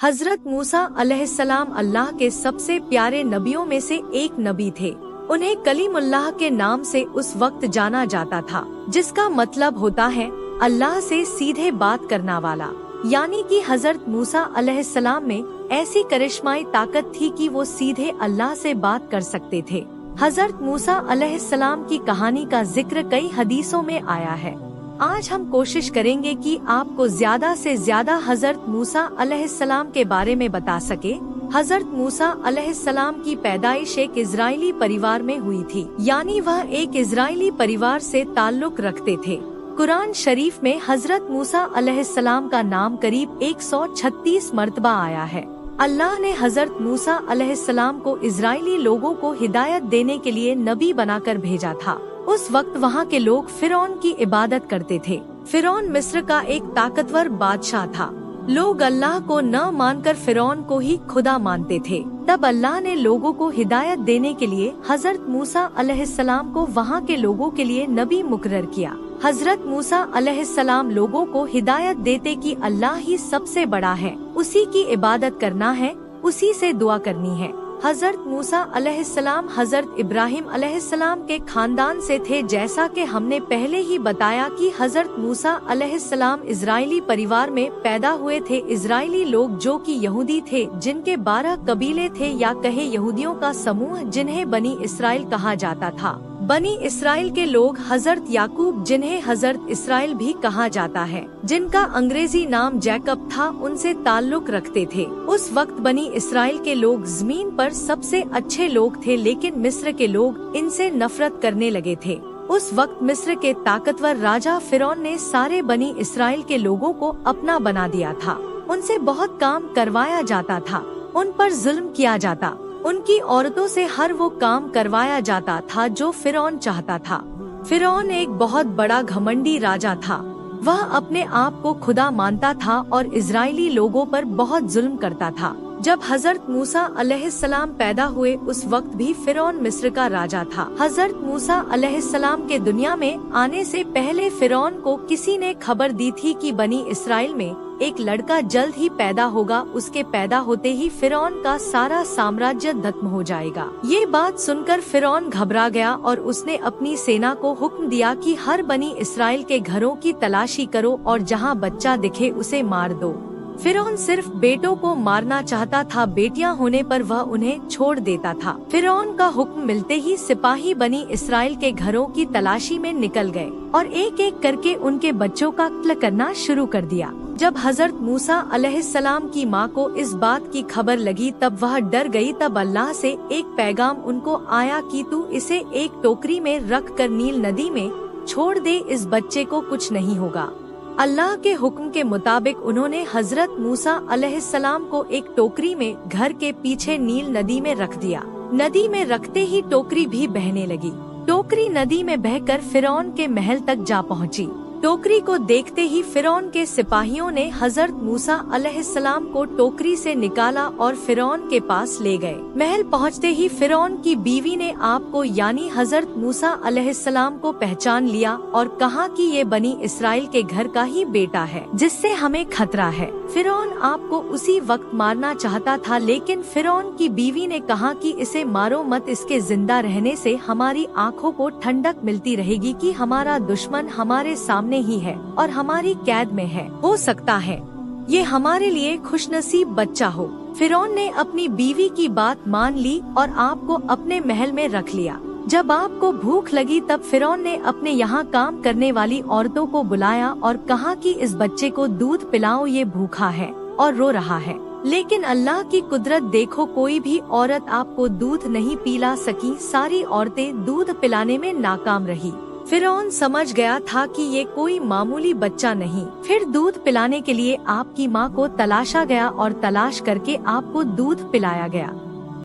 हजरत मूसा अलैहिस्सलाम अल्लाह के सबसे प्यारे नबियों में से एक नबी थे। उन्हें कलीमुल्लाह के नाम से उस वक्त जाना जाता था, जिसका मतलब होता है अल्लाह से सीधे बात करना वाला। यानी कि हजरत मूसा अलैहिस्सलाम में ऐसी करिश्माई ताकत थी कि वो सीधे अल्लाह से बात कर सकते थे। हजरत मूसा अलैहिस्सलाम की कहानी का जिक्र कई हदीसों में आया है। आज हम कोशिश करेंगे कि आपको ज्यादा से ज्यादा हजरत मूसा अलैहिस्सलाम के बारे में बता सके। हजरत मूसा अलैहिस्सलाम की पैदाइश एक इजरायली परिवार में हुई थी, यानी वह एक इजरायली परिवार से ताल्लुक रखते थे। कुरान शरीफ में हजरत मूसा अलैहिस्सलाम का नाम करीब 136 मर्तबा आया है। अल्लाह ने हजरत मूसा अलैहिस्सलाम को इजरायली लोगों को हिदायत देने के लिए नबी बनाकर भेजा था। उस वक्त वहाँ के लोग फिरौन की इबादत करते थे। फिरौन मिस्र का एक ताकतवर बादशाह था। लोग अल्लाह को न मानकर फिरौन को ही खुदा मानते थे। तब अल्लाह ने लोगों को हिदायत देने के लिए हजरत मूसा अलैहिस्सलाम को वहाँ के लोगों के लिए नबी मुकर्रर किया। हजरत मूसा अलैहिस्सलाम लोगों को हिदायत देते कि अल्लाह ही सबसे बड़ा है, उसी की इबादत करना है, उसी से दुआ करनी है। हजरत मूसा अलैहिस्सलाम हजरत इब्राहिम अलैहिस्सलाम के खानदान से थे। जैसा कि हमने पहले ही बताया कि हजरत मूसा अलैहिस्सलाम इजरायली परिवार में पैदा हुए थे। इजरायली लोग जो कि यहूदी थे, जिनके 12 कबीले थे, या कहे यहूदियों का समूह, जिन्हें बनी इसराइल कहा जाता था। बनी इसराइल के लोग हजरत याकूब, जिन्हें हजरत इसराइल भी कहा जाता है, जिनका अंग्रेजी नाम जैकब था, उनसे ताल्लुक रखते थे। उस वक्त बनी इसराइल के लोग जमीन पर सबसे अच्छे लोग थे, लेकिन मिस्र के लोग इनसे नफरत करने लगे थे। उस वक्त मिस्र के ताकतवर राजा फिरौन ने सारे बनी इसराइल के लोगों को अपना बना दिया था। उनसे बहुत काम करवाया जाता था, उन पर जुल्म किया जाता, उनकी औरतों से हर वो काम करवाया जाता था जो फिरौन चाहता था। फिरौन एक बहुत बड़ा घमंडी राजा था। वह अपने आप को खुदा मानता था और इजरायली लोगों पर बहुत जुल्म करता था। जब हजरत मूसा अलैहिस्सलाम पैदा हुए, उस वक्त भी फिरौन मिस्र का राजा था। हजरत मूसा अलैहिस्सलाम के दुनिया में आने से पहले फिरौन को किसी ने खबर दी थी कि बनी इसराइल में एक लड़का जल्द ही पैदा होगा। उसके पैदा होते ही फिरौन का सारा साम्राज्य खत्म हो जाएगा। ये बात सुनकर फिरौन घबरा गया और उसने अपनी सेना को हुक्म दिया कि हर बनी इसराइल के घरों की तलाशी करो और जहाँ बच्चा दिखे उसे मार दो। फिरौन सिर्फ बेटों को मारना चाहता था, बेटियां होने पर वह उन्हें छोड़ देता था। फिरौन का हुक्म मिलते ही सिपाही बनी इसराइल के घरों की तलाशी में निकल गए और एक एक करके उनके बच्चों का कत्ल करना शुरू कर दिया। जब हजरत मूसा अलैहिस्सलाम की माँ को इस बात की खबर लगी, तब वह डर गई। तब अल्लाह से एक पैगाम उनको आया कि तू इसे एक टोकरी में रख कर नील नदी में छोड़ दे, इस बच्चे को कुछ नहीं होगा। अल्लाह के हुक्म के मुताबिक उन्होंने हजरत मूसा अलैहिस्सलाम को एक टोकरी में घर के पीछे नील नदी में रख दिया। नदी में रखते ही टोकरी भी बहने लगी। टोकरी नदी में बहकर फिरौन के महल तक जा पहुंची। टोकरी को देखते ही फिरौन के सिपाहियों ने हजरत मूसा अलैहिस्सलाम को टोकरी से निकाला और फिरौन के पास ले गए। महल पहुंचते ही फिरौन की बीवी ने आपको यानी हजरत मूसा अलैहिस्सलाम को पहचान लिया और कहा कि ये बनी इसराइल के घर का ही बेटा है, जिससे हमें खतरा है। फिरौन आपको उसी वक्त मारना चाहता था, लेकिन फिरौन की बीवी ने कहा कि इसे मारो मत, इसके जिंदा रहने से हमारी आँखों को ठंडक मिलती रहेगी कि हमारा दुश्मन हमारे सामने ही है और हमारी कैद में है। हो सकता है ये हमारे लिए खुशनसीब बच्चा हो। फिरौन ने अपनी बीवी की बात मान ली और आपको अपने महल में रख लिया। जब आपको भूख लगी, तब फिरौन ने अपने यहाँ काम करने वाली औरतों को बुलाया और कहा कि इस बच्चे को दूध पिलाओ, ये भूखा है और रो रहा है। लेकिन अल्लाह की कुदरत देखो, कोई भी औरत आपको दूध नहीं पिला सकी। सारी औरतें दूध पिलाने में नाकाम रही। फिरौन समझ गया था कि ये कोई मामूली बच्चा नहीं। फिर दूध पिलाने के लिए आपकी माँ को तलाशा गया और तलाश करके आपको दूध पिलाया गया।